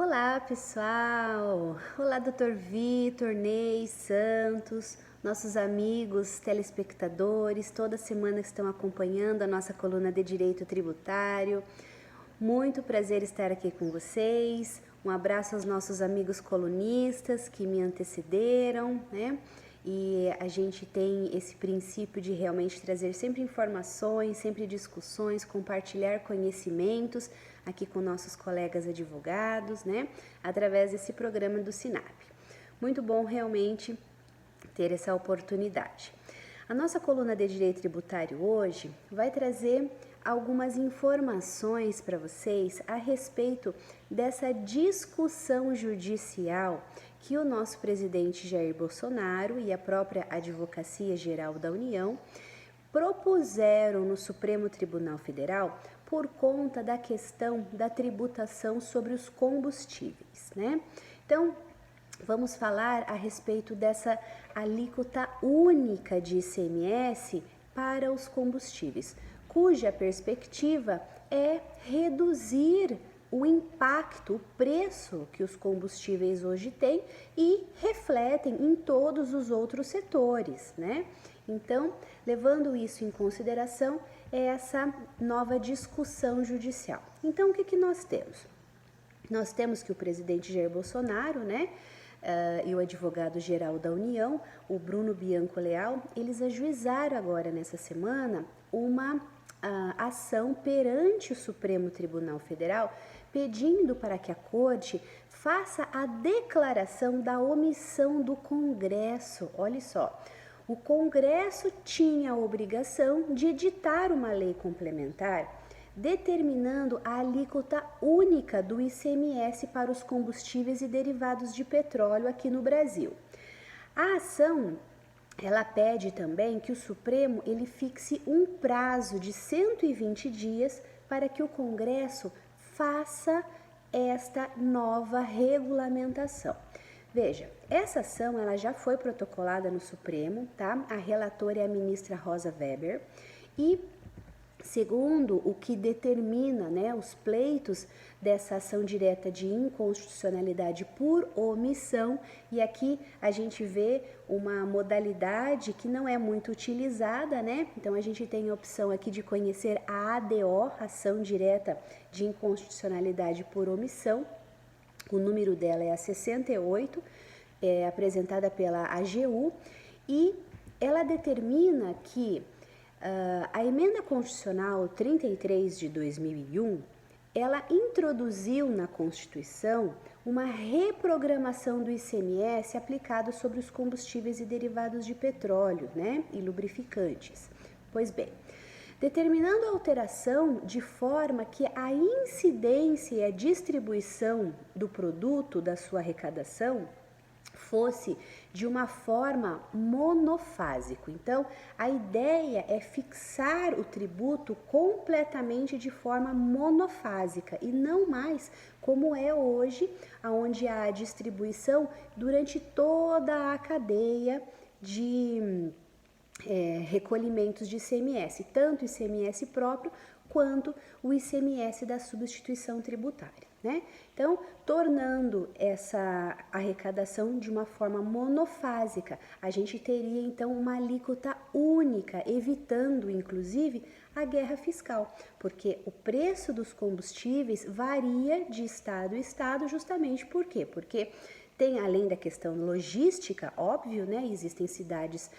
Olá, pessoal! Olá, Dr. Vitor, Ney, Santos, nossos amigos telespectadores, toda semana que estão acompanhando a nossa coluna de Direito Tributário. Muito prazer estar aqui com vocês. Um abraço aos nossos amigos colunistas que me antecederam, né? E a gente tem esse princípio de realmente trazer sempre informações, sempre discussões, compartilhar conhecimentos aqui com nossos colegas advogados, né? Através desse programa do SINAP. Muito bom realmente ter essa oportunidade. A nossa coluna de Direito Tributário hoje vai trazer algumas informações para vocês a respeito dessa discussão judicial que o nosso presidente Jair Bolsonaro e a própria Advocacia Geral da União propuseram no Supremo Tribunal Federal por conta da questão da tributação sobre os combustíveis, né? Então, vamos falar a respeito dessa alíquota única de ICMS para os combustíveis, cuja perspectiva é reduzir o impacto, o preço que os combustíveis hoje têm e refletem em todos os outros setores, né? Então, levando isso em consideração, é essa nova discussão judicial. Então, o que nós temos? Nós temos que o presidente Jair Bolsonaro, né, e o advogado-geral da União, o Bruno Bianco Leal, eles ajuizaram agora nessa semana uma ação perante o Supremo Tribunal Federal, pedindo para que a Corte faça a declaração da omissão do Congresso. Olha só, o Congresso tinha a obrigação de editar uma lei complementar determinando a alíquota única do ICMS para os combustíveis e derivados de petróleo aqui no Brasil. A ação, ela pede também que o Supremo ele fixe um prazo de 120 dias para que o Congresso faça esta nova regulamentação. Veja, essa ação ela já foi protocolada no Supremo, tá? A relatora é a ministra Rosa Weber e segundo o que determina, né, os pleitos dessa ação direta de inconstitucionalidade por omissão, e aqui a gente vê uma modalidade que não é muito utilizada, né? Então a gente tem a opção aqui de conhecer a ADO, ação direta de inconstitucionalidade por omissão. O número dela é a 68, é apresentada pela AGU, e ela determina que a emenda constitucional 33 de 2001, ela introduziu na Constituição uma reprogramação do ICMS aplicado sobre os combustíveis e derivados de petróleo, né, e lubrificantes. Pois bem, determinando a alteração de forma que a incidência e a distribuição do produto, da sua arrecadação, fosse de uma forma monofásico. Então, a ideia é fixar o tributo completamente de forma monofásica e não mais como é hoje, onde há a distribuição durante toda a cadeia de recolhimentos de ICMS, tanto ICMS próprio quanto o ICMS da substituição tributária, né? Então, tornando essa arrecadação de uma forma monofásica, a gente teria então uma alíquota única, evitando inclusive a guerra fiscal, porque o preço dos combustíveis varia de estado a estado, justamente por quê? Porque tem, além da questão logística, óbvio, né? Existem cidades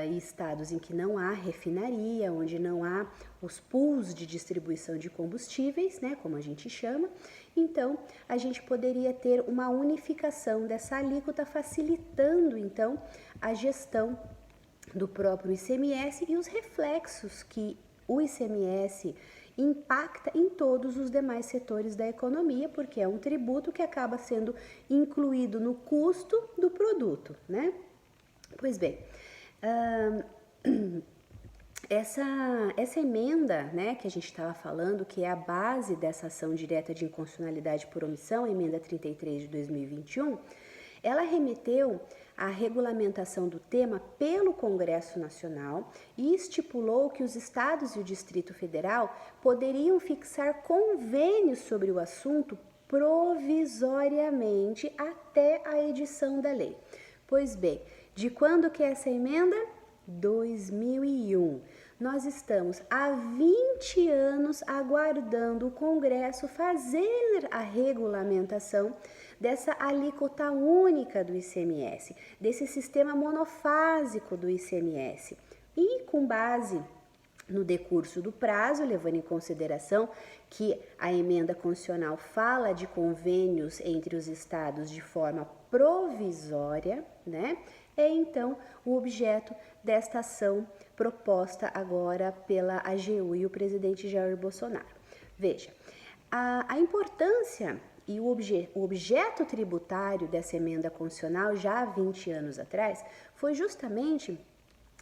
e estados em que não há refinaria, onde não há os pools de distribuição de combustíveis, né? Como a gente chama. Então, a gente poderia ter uma unificação dessa alíquota, facilitando, então, a gestão do próprio ICMS e os reflexos que o ICMS impacta em todos os demais setores da economia, porque é um tributo que acaba sendo incluído no custo do produto, né? Pois bem, essa emenda, né, que a gente estava falando, que é a base dessa ação direta de inconstitucionalidade por omissão, a emenda 33 de 2021, ela remeteu à regulamentação do tema pelo Congresso Nacional e estipulou que os estados e o Distrito Federal poderiam fixar convênios sobre o assunto provisoriamente até a edição da lei. Pois bem, de quando que é essa emenda? 2001. Nós estamos há 20 anos aguardando o Congresso fazer a regulamentação dessa alíquota única do ICMS, desse sistema monofásico do ICMS. E com base no decurso do prazo, levando em consideração que a emenda constitucional fala de convênios entre os estados de forma provisória, né? É então o objeto desta ação proposta agora pela AGU e o presidente Jair Bolsonaro. Veja, a importância e o objeto tributário dessa emenda constitucional, já há 20 anos atrás, foi justamente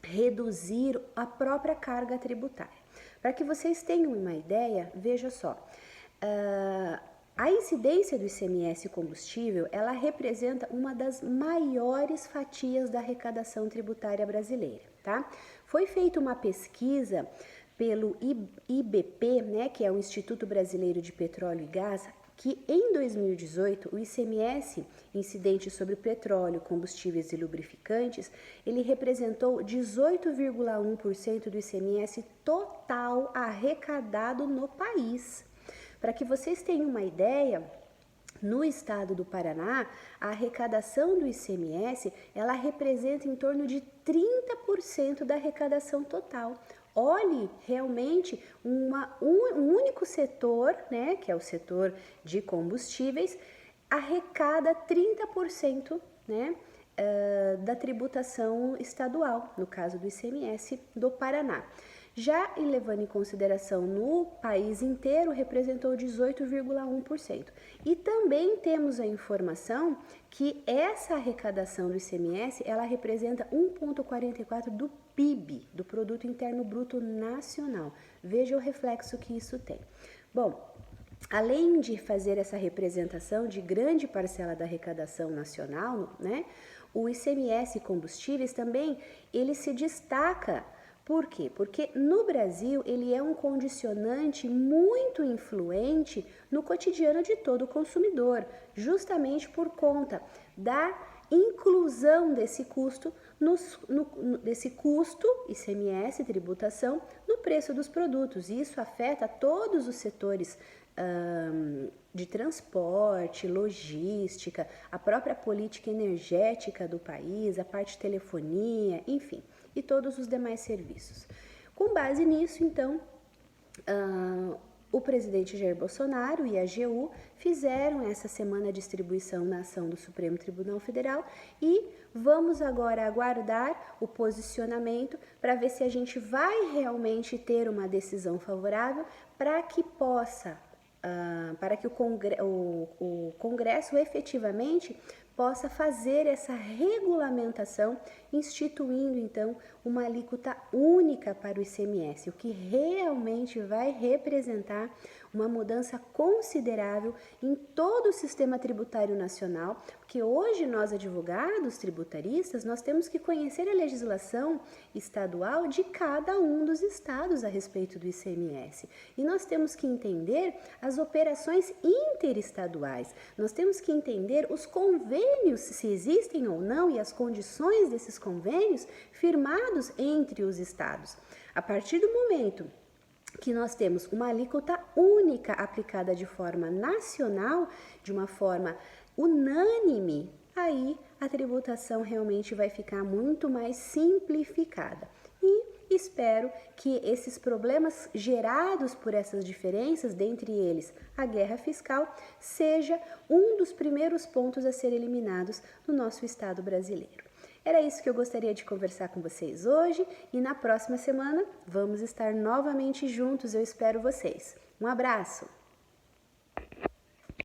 reduzir a própria carga tributária. Para que vocês tenham uma ideia, veja só, a incidência do ICMS combustível, ela representa uma das maiores fatias da arrecadação tributária brasileira, tá? Foi feita uma pesquisa pelo IBP, né, que é o Instituto Brasileiro de Petróleo e Gás, que em 2018 o ICMS incidente sobre petróleo, combustíveis e lubrificantes, ele representou 18,1% do ICMS total arrecadado no país. Para que vocês tenham uma ideia, no estado do Paraná, a arrecadação do ICMS, ela representa em torno de 30% da arrecadação total. Olhe, realmente, um único setor, né, que é o setor de combustíveis, arrecada 30%, né, da tributação estadual, no caso do ICMS do Paraná. Já levando em consideração no país inteiro, representou 18,1%. E também temos a informação que essa arrecadação do ICMS, ela representa 1,44% do PIB, do Produto Interno Bruto Nacional. Veja o reflexo que isso tem. Bom, além de fazer essa representação de grande parcela da arrecadação nacional, né, o ICMS combustíveis também, ele se destaca. Por quê? Porque no Brasil ele é um condicionante muito influente no cotidiano de todo consumidor, justamente por conta da inclusão desse custo, desse custo ICMS, tributação, no preço dos produtos. E isso afeta todos os setores de transporte, logística, a própria política energética do país, a parte de telefonia, enfim, e todos os demais serviços. Com base nisso, então, o presidente Jair Bolsonaro e a AGU fizeram essa semana a distribuição na ação do Supremo Tribunal Federal e vamos agora aguardar o posicionamento para ver se a gente vai realmente ter uma decisão favorável para que possa, para que o Congresso efetivamente possa fazer essa regulamentação, instituindo então uma alíquota única para o ICMS, o que realmente vai representar uma mudança considerável em todo o sistema tributário nacional, porque hoje nós advogados tributaristas, nós temos que conhecer a legislação estadual de cada um dos estados a respeito do ICMS. E nós temos que entender as operações interestaduais, nós temos que entender os convênios, se existem ou não, e as condições desses convênios firmados entre os estados. A partir do momento que nós temos uma alíquota única aplicada de forma nacional, de uma forma unânime, aí a tributação realmente vai ficar muito mais simplificada. E espero que esses problemas gerados por essas diferenças, dentre eles a guerra fiscal, seja um dos primeiros pontos a ser eliminados no nosso Estado brasileiro. Era isso que eu gostaria de conversar com vocês hoje e na próxima semana vamos estar novamente juntos, eu espero vocês. Um abraço!